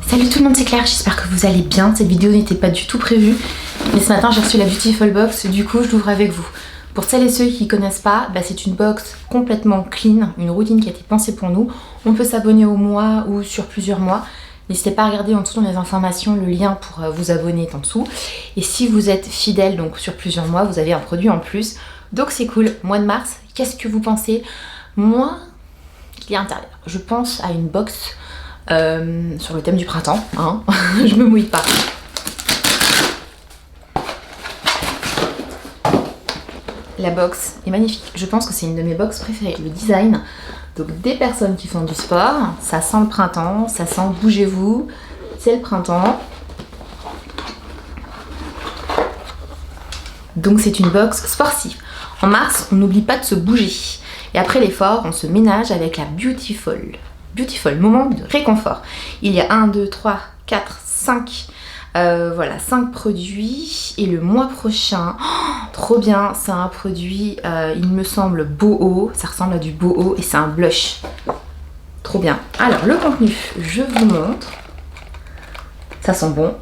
Salut tout le monde, c'est Claire, j'espère que vous allez bien. Cette vidéo n'était pas du tout prévue, mais ce matin j'ai reçu la Beautiful Box, du coup je l'ouvre avec vous. Pour celles et ceux qui ne connaissent pas, c'est une box complètement clean, une routine qui a été pensée pour nous. On peut s'abonner au mois ou sur plusieurs mois. N'hésitez pas à regarder en dessous dans les informations, le lien pour vous abonner est en dessous. Et si vous êtes fidèle donc sur plusieurs mois, vous avez un produit en plus. Donc c'est cool. Mois de mars, qu'est-ce que vous pensez? Moi, qu'il y a intérieur. Je pense à une box sur le thème du printemps, hein. Je me mouille pas. La box est magnifique. Je pense que c'est une de mes box préférées. Le design, donc des personnes qui font du sport, ça sent le printemps, ça sent bougez-vous, c'est le printemps. Donc c'est une box sportive. En mars, on n'oublie pas de se bouger. Et après l'effort, on se ménage avec la Beautiful. Beautiful, moment de réconfort. Il y a 1, 2, 3, 4, 5. Voilà, 5 produits. Et le mois prochain, trop bien, c'est un produit, il me semble, Boho. Ça ressemble à du Boho et c'est un blush. Trop bien. Alors, le contenu, je vous montre. Ça sent bon.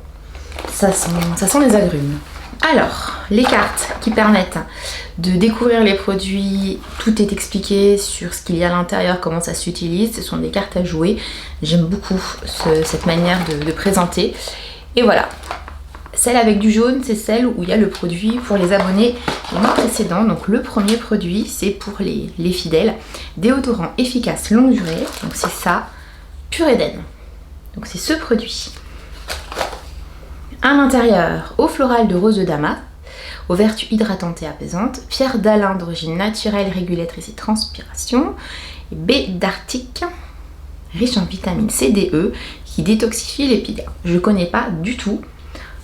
Ça sent les agrumes. Alors, les cartes qui permettent de découvrir les produits, tout est expliqué sur ce qu'il y a à l'intérieur, comment ça s'utilise. Ce sont des cartes à jouer. J'aime beaucoup cette manière de présenter. Et voilà, celle avec du jaune, c'est celle où il y a le produit pour les abonnés des mois précédents. Donc le premier produit, c'est pour les fidèles. Déodorant efficace longue durée. Donc c'est ça, Pur Eden. Donc c'est ce produit. À l'intérieur, eau florale de rose de damas, aux vertus hydratantes et apaisantes. Pierre d'Alain d'origine naturelle, régulatrice et transpiration. Et baie d'Arctique, riche en vitamine C, D, E, qui détoxifie l'épiderme. Je connais pas du tout.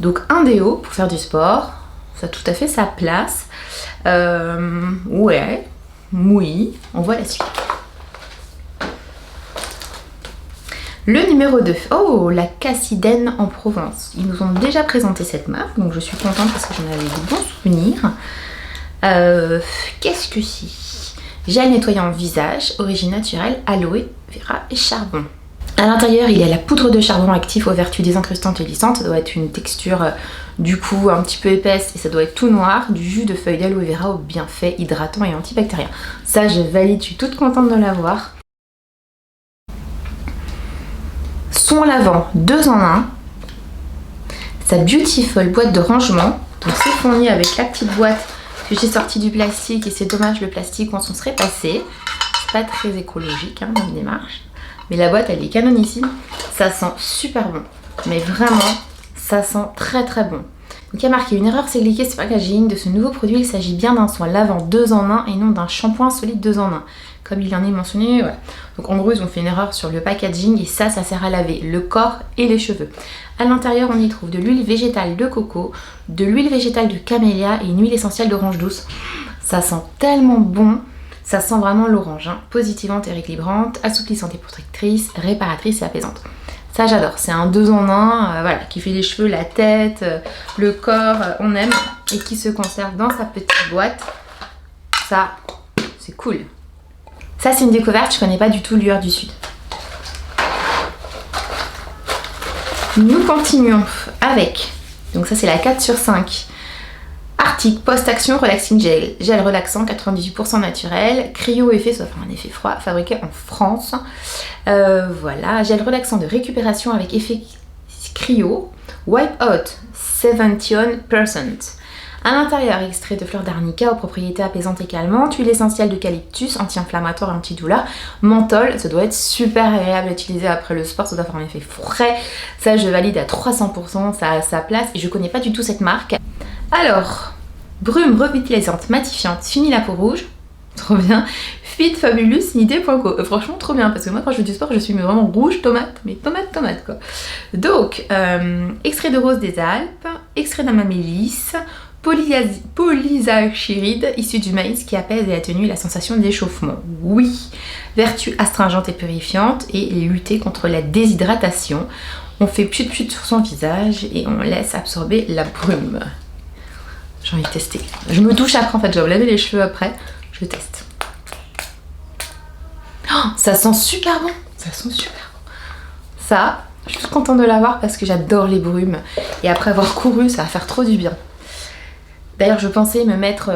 Donc un déo pour faire du sport, ça a tout à fait sa place. Ouais, oui, on voit la suite. Le numéro 2, oh, la Cassidène en Provence. Ils nous ont déjà présenté cette marque, donc je suis contente parce que j'en avais de bons souvenirs. Qu'est-ce que c'est? Gel nettoyant visage, origine naturelle, aloe vera et charbon. À l'intérieur, il y a la poudre de charbon actif aux vertus désincrustantes et lissantes. Ça doit être une texture du coup un petit peu épaisse et ça doit être tout noir. Du jus de feuilles d'aloe vera aux bienfaits hydratants et antibactériens. Ça, je valide, je suis toute contente de l'avoir. Son lavant 2 en 1. Sa Beautiful boîte de rangement. Donc c'est fourni avec la petite boîte que j'ai sortie du plastique et c'est dommage le plastique on s'en serait passé. C'est pas très écologique hein, comme démarche. Mais la boîte elle est canonissime. Ça sent super bon. Mais vraiment, ça sent très très bon. Donc il y a marqué une erreur, c'est cliqué sur packaging de ce nouveau produit. Il s'agit bien d'un soin lavant 2 en 1 et non d'un shampoing solide 2 en 1. Comme il en est mentionné, voilà. Donc en gros ils ont fait une erreur sur le packaging et ça sert à laver le corps et les cheveux. À l'intérieur on y trouve de l'huile végétale de coco, de l'huile végétale de camélia et une huile essentielle d'orange douce. Ça sent tellement bon, ça sent vraiment l'orange, hein. Positivante et rééquilibrante, assouplissante et protectrice, réparatrice et apaisante. Ça j'adore, c'est un 2 en 1, voilà, qui fait les cheveux, la tête, le corps, on aime, et qui se conserve dans sa petite boîte. Ça, c'est cool. Ça c'est une découverte, je connais pas du tout Lueur du Sud. Nous continuons avec, donc ça c'est la 4 sur 5, Arctic Post-Action Relaxing Gel. Gel relaxant 98% naturel, cryo-effet, sauf un effet froid, fabriqué en France. Voilà, gel relaxant de récupération avec effet cryo, Wipe Out 71%. À l'intérieur, extrait de fleurs d'arnica aux propriétés apaisantes et calmantes, huile essentielle d'eucalyptus, anti-inflammatoire et antidouleur, menthol, ça doit être super agréable à utiliser après le sport, ça doit faire un effet frais. Ça, je valide à 300%, ça a sa place et je connais pas du tout cette marque. Alors, brume revitalisante, matifiante, finit la peau rouge, trop bien. Fit Fabulous Nidé.co. Franchement trop bien parce que moi quand je fais du sport je suis vraiment rouge tomate, mais tomate quoi. Donc extrait de rose des Alpes, extrait d'amamélis, polysaccharides issus du maïs qui apaise et atténue la sensation d'échauffement. Oui, vertus astringentes et purifiantes et lutter contre la déshydratation. On fait pchut sur son visage et on laisse absorber la brume. J'ai envie de tester. Je me douche après en fait, je vais me laver les cheveux après, je teste. Oh, ça sent super bon, ça sent super bon. Ça, Je suis toute contente de l'avoir parce que j'adore les brumes. Et après avoir couru, ça va faire trop du bien. D'ailleurs, je pensais me mettre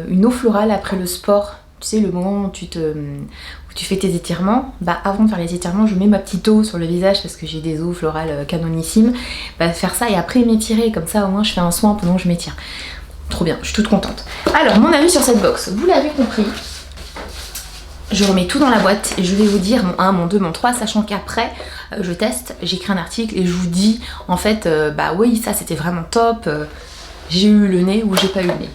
une eau florale après le sport. Tu sais, le moment où tu fais tes étirements, bah avant de faire les étirements, je mets ma petite eau sur le visage parce que j'ai des eaux florales canonissimes. Bah faire ça et après m'étirer, comme ça au moins je fais un soin pendant que je m'étire. Trop bien, je suis toute contente. Alors, mon avis sur cette box, vous l'avez compris. Je remets tout dans la boîte et je vais vous dire mon 1, mon 2, mon 3, sachant qu'après je teste, j'écris un article et je vous dis en fait, bah oui, ça c'était vraiment top, j'ai eu le nez ou j'ai pas eu le nez.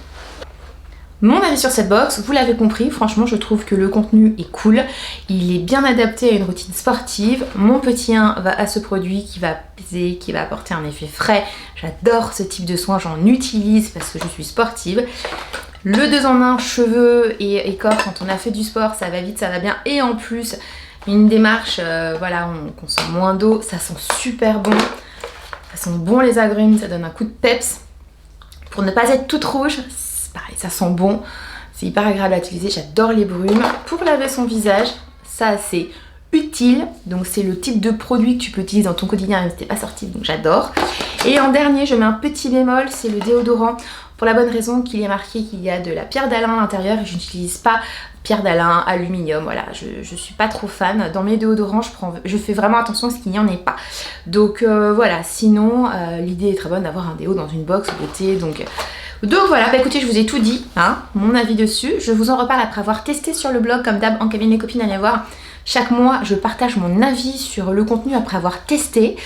Mon avis sur cette box, vous l'avez compris, franchement je trouve que le contenu est cool, il est bien adapté à une routine sportive. Mon petit 1 va à ce produit qui va peser, qui va apporter un effet frais. J'adore ce type de soin, j'en utilise parce que je suis sportive. Le 2 en 1, cheveux et corps, quand on a fait du sport, ça va vite, ça va bien. Et en plus, une démarche, voilà, on consomme moins d'eau, ça sent super bon. Ça sent bon les agrumes, ça donne un coup de peps. Pour ne pas être toute rouge, pareil, ça sent bon, c'est hyper agréable à utiliser, j'adore les brumes. Pour laver son visage, ça c'est utile, donc c'est le type de produit que tu peux utiliser dans ton quotidien même si t'es pas sorti, donc j'adore. Et en dernier, je mets un petit bémol, c'est le déodorant, pour la bonne raison qu'il est marqué qu'il y a de la pierre d'Alain à l'intérieur et je n'utilise pas pierre d'Alain, aluminium, voilà, je suis pas trop fan. Dans mes déodorants, je fais vraiment attention à ce qu'il n'y en ait pas. Donc voilà, sinon l'idée est très bonne d'avoir un déo dans une box beauté, donc voilà, bah écoutez, je vous ai tout dit, hein, mon avis dessus. Je vous en reparle après avoir testé sur le blog, comme d'hab, en cabinet copines, allez voir. Chaque mois, je partage mon avis sur le contenu après avoir testé.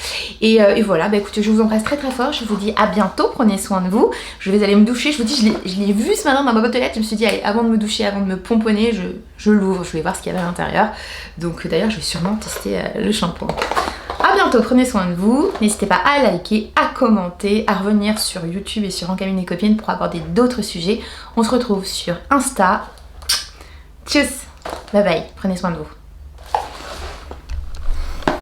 Et voilà, bah écoutez, je vous embrasse très très fort. Je vous dis à bientôt, prenez soin de vous. Je vais aller me doucher. Je vous dis, je l'ai vu ce matin dans ma boîte aux lettres. Je me suis dit, allez, avant de me doucher, avant de me pomponner, je l'ouvre. Je vais voir ce qu'il y avait à l'intérieur. Donc d'ailleurs, je vais sûrement tester le shampoing. A bientôt, prenez soin de vous. N'hésitez pas à liker, à commenter, à revenir sur YouTube et sur En Cabinet Copines pour aborder d'autres sujets. On se retrouve sur Insta. Tchuss, bye bye, prenez soin de vous.